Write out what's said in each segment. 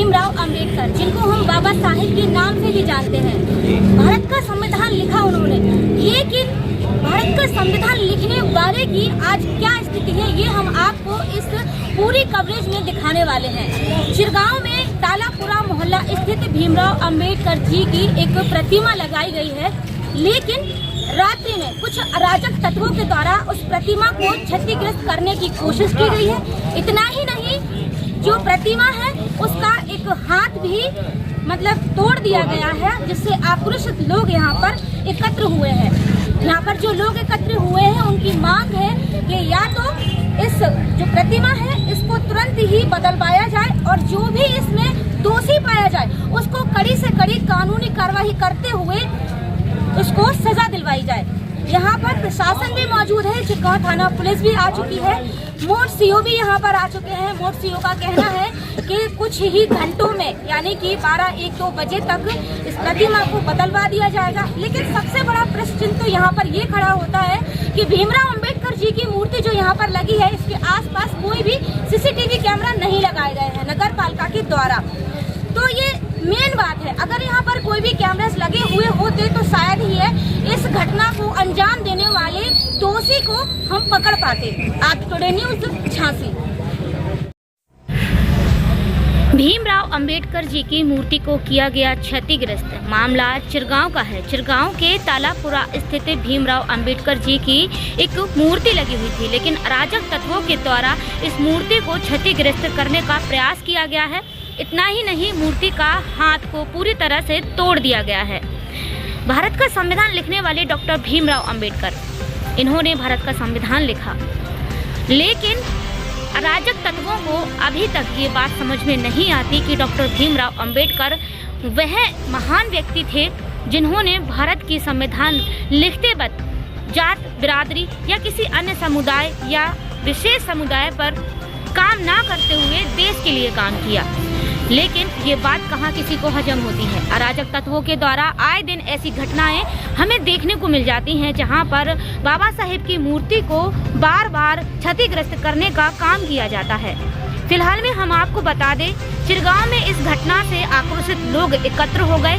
भीमराव अंबेडकर, जिनको हम बाबा साहेब के नाम से भी जानते हैं। भारत का संविधान लिखा उन्होंने, लेकिन भारत का संविधान लिखने वाले की आज क्या स्थिति है ये हम आपको इस पूरी कवरेज में दिखाने वाले हैं। चिरगांव में तालापुरा मोहल्ला स्थित भीमराव अंबेडकर जी की एक प्रतिमा लगाई गई है, लेकिन रात्रि में कुछ अराजक तत्वों के द्वारा उस प्रतिमा को क्षतिग्रस्त करने की कोशिश की गई है। इतना ही नहीं, जो प्रतिमा है उसका एक हाथ भी तोड़ दिया गया है, जिससे आक्रोशित लोग यहाँ पर एकत्र हुए हैं। यहाँ पर जो लोग एकत्र हुए हैं उनकी मांग है कि या तो इस जो प्रतिमा है इसको तुरंत ही बदलवाया जाए और जो भी इसमें दोषी पाया जाए उसको कड़ी से कड़ी कानूनी कार्रवाई करते हुए उसको सजा दिलवाई जाए। यहाँ पर प्रशासन भी मौजूद है, चिरगांव थाना पुलिस भी आ चुकी है, मोट सीओ भी यहाँ पर आ चुके हैं। मोट सीओ का कहना है कि कुछ ही घंटों में यानी कि 12-1-2 बजे तक इस प्रतिमा को बदलवा दिया जाएगा। लेकिन सबसे बड़ा प्रश्न चिन्ह तो यहाँ पर ये खड़ा होता है कि भीमराव अंबेडकर जी की मूर्ति जो यहाँ पर लगी है इसके आसपास कोई भी सीसीटीवी कैमरा नहीं लगाए गए हैं नगर पालिका के द्वारा। तो ये मेन बात है, अगर यहाँ पर कोई भी कैमरास लगे हुए होते तो शायद ही इस घटना को अंजाम देने वाले दोषी को हम पकड़ पाते। आज टुडे न्यूज़ झांसी। भीमराव अंबेडकर जी की मूर्ति को किया गया क्षतिग्रस्त। मामला चिरगांव का है। चिरगांव के तालापुरा स्थित भीमराव अंबेडकर जी की एक मूर्ति लगी हुई थी, लेकिन अराजक तत्वों के द्वारा इस मूर्ति को क्षतिग्रस्त करने का प्रयास किया गया है। इतना ही नहीं, मूर्ति का हाथ को पूरी तरह से तोड़ दिया गया है। भारत का संविधान लिखने वाले डॉक्टर भीमराव अंबेडकर, इन्होंने भारत का संविधान लिखा, लेकिन अराजक तत्वों को अभी तक ये बात समझ में नहीं आती कि डॉक्टर भीमराव अंबेडकर वह महान व्यक्ति थे जिन्होंने भारत की संविधान लिखते वक्त जात बिरादरी या किसी अन्य समुदाय या विशेष समुदाय पर काम ना करते हुए देश के लिए काम किया। लेकिन ये बात कहाँ किसी को हजम होती है। अराजक तत्वों के द्वारा आए दिन ऐसी घटनाएं हमें देखने को मिल जाती हैं, जहां पर बाबा साहेब की मूर्ति को बार बार क्षतिग्रस्त करने का काम किया जाता है। फिलहाल में हम आपको बता दें, चिरगांव में इस घटना से आक्रोशित लोग एकत्र हो गए।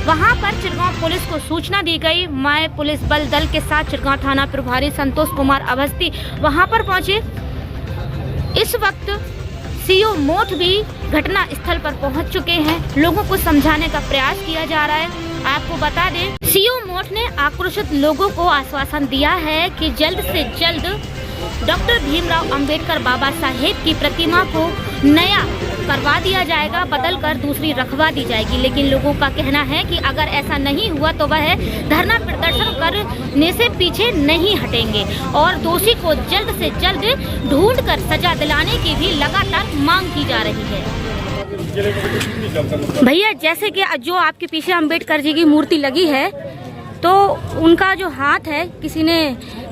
वहां पर चिरगांव पुलिस को सूचना दी गई। मैं पुलिस बल दल के साथ चिरगांव थाना प्रभारी संतोष कुमार अवस्थी वहां पर पहुंचे। इस वक्त सीओ मोठ भी घटना स्थल पर पहुंच चुके हैं। लोगों को समझाने का प्रयास किया जा रहा है। आपको बता दें, सीओ मोठ ने आक्रोशित लोगों को आश्वासन दिया है कि जल्द से जल्द डॉक्टर भीमराव अंबेडकर बाबा साहेब की प्रतिमा को नया करवा दिया जाएगा, बदलकर दूसरी रखवा दी जाएगी। लेकिन लोगों का कहना है कि अगर ऐसा नहीं हुआ तो वह धरना प्रदर्शन करने से पीछे नहीं हटेंगे और दोषी को जल्द से जल्द ढूंढकर सजा दिलाने की भी लगातार मांग की जा रही है। भैया, जैसे कि जो आपके पीछे अंबेडकर जी की मूर्ति लगी है, तो उनका जो हाथ है किसी ने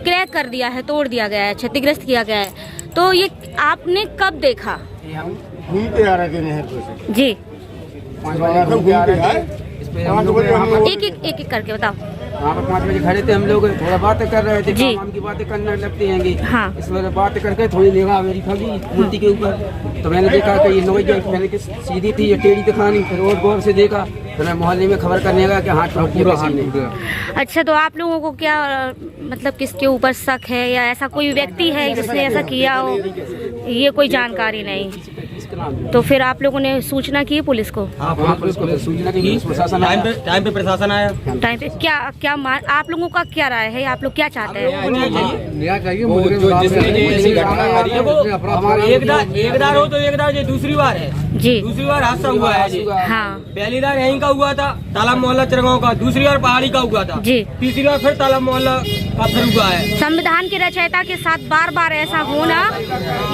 क्रैक कर दिया है, तोड़ दिया गया है, क्षतिग्रस्त किया गया है, तो ये आपने कब देखा? घूमते आ रहे हैं जी, एक करके बताओ। वहाँ पर 5 बजे खड़े थे हम लोग, थोड़ा बातें कर रहे थे, काम की बातें करने लगते हैं। हाँ। इस वजह बात करके थोड़ी निगाह मेरी खगी मूर्ति के ऊपर, तो मैंने देखा कि ये नोई गई, मैंने कि सीधी थी, ये टेढ़ी दिखानी, फिर और गौर से देखा, तो मैं मोहल्ले में खबर करने लगा कि हाथ पूरा हाथ नहीं। अच्छा, तो आप लोगों को क्या किसके ऊपर शक है या ऐसा कोई व्यक्ति है जिसने ऐसा किया हो, ये कोई जानकारी नहीं? तो फिर आप लोगों ने सूचना की पुलिस को? हाँ, पुलिस को सूचना की, प्रशासन टाइम पे प्रशासन आया। टाइम पे क्या आप लोगों का क्या राय है? आप लोग क्या चाहते हैं? एकदार हो तो एकदार, ये दूसरी बार है जी, दूसरी बार हादसा हुआ है। हाँ, पहली बार यहीं का हुआ था, तालाब मोहल्ला चिरगांव का, दूसरी बार पहाड़ी का हुआ था जी, तीसरी बार फिर तालाब मोहल्ला का फिर हुआ है। संविधान के रचयिता के साथ बार बार ऐसा होना,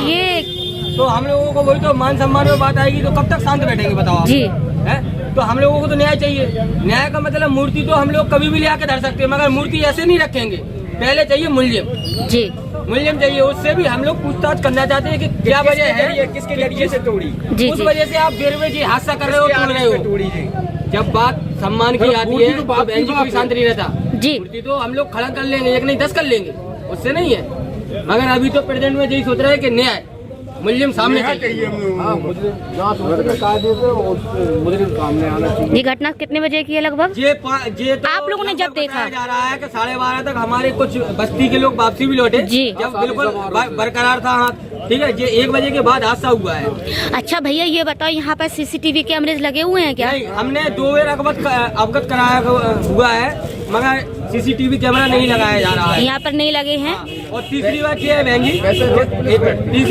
ये तो हम लोगों को वही तो मान सम्मान में बात आएगी तो कब तक शांत बैठेंगे बताओ आप? जी है, तो हम लोगों को तो न्याय चाहिए। न्याय का मतलब मूर्ति तो हम लोग कभी भी ले आके धर सकते हैं, मगर मूर्ति ऐसे नहीं रखेंगे। पहले चाहिए मुल्जिम जी, मुल्जिम चाहिए, उससे भी हम लोग पूछताछ करना चाहते हैं कि क्या वजह है, किसके जरिए से तोड़ी, उस वजह से आप बेरवेजी हादसा कर रहे हो, तोड़ रहे हो। जब बात सम्मान की आती है तो बहन जी कोई शांत नहीं रहता जी। मूर्ति तो हम लोग खड़ा कर लेंगे, एक नहीं 10 कर लेंगे, उससे नहीं है। मगर अभी तो प्रेजेंट में यही सोच रहे हैं कि न्याय मुलजिम सामने चाहिए। चाहिए हम लोगों को। मुजरिम सामने आना चाहिए। ये घटना कितने बजे की है लगभग? ये तो आप लोगों ने जब देखा? बताया जा रहा है कि 12:30 तक हमारे कुछ बस्ती के लोग वापसी भी लौटे जी। जब बिल्कुल बरकरार था हाथ, ठीक है। ये 1 बजे के बाद हादसा हुआ है। अच्छा भैया ये बताओ, यहाँ पर सीसीटीवी कैमरे लगे हुए हैं क्या? नहीं, हमने 2 बार अवगत कराया हुआ है, मगर सीसीटीवी कैमरा नहीं लगाया जा रहा है। यहाँ पर नहीं लगे हैं। और तीसरी बात ये है बहन जी, तीसरी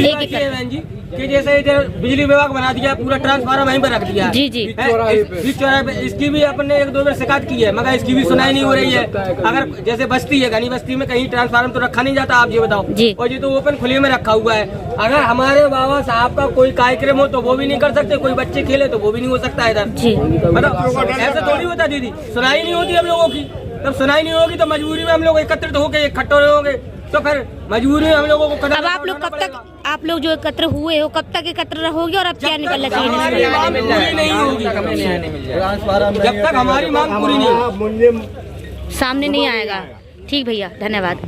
बात ये है बहन जी कि जैसे इधर बिजली विभाग बना दिया, पूरा ट्रांसफार्मर वहीं पर रख दिया है। जी जी। इस चौराहे पे इसकी भी अपने 1-2 बार शिकायत की है, मगर इसकी भी सुनाई नहीं हो रही है। अगर जैसे बस्ती है, घनी बस्ती में कहीं ट्रांसफार्मर तो रखा नहीं जाता, आप ये बताओ जी। और ये तो ओपन खुले में रखा हुआ है। अगर हमारे बाबा साहब का कोई कार्यक्रम हो तो वो भी नहीं कर सकते, कोई बच्चे खेले तो वो भी नहीं हो सकता इधर। जी। मतलब ऐसा थोड़ी होता दीदी, सुनाई नहीं होती हम लोगों की। तब सुनाई नहीं होगी तो मजबूरी में हम लोग एकत्रित होके इकट्ठे होंगे, तो फिर मजबूरी में हम लोगों को कदम अब आप लोग कब तक, आप लोग जो एकत्र हुए हो, कब तक एकत्र रहोगे और अब क्या निकल लगी हमारी मांग पूरी नहीं होगी, जब तक हमारी मांग पूरी नहीं होगी मुलजिम सामने नहीं आएगा। ठीक भैया, धन्यवाद।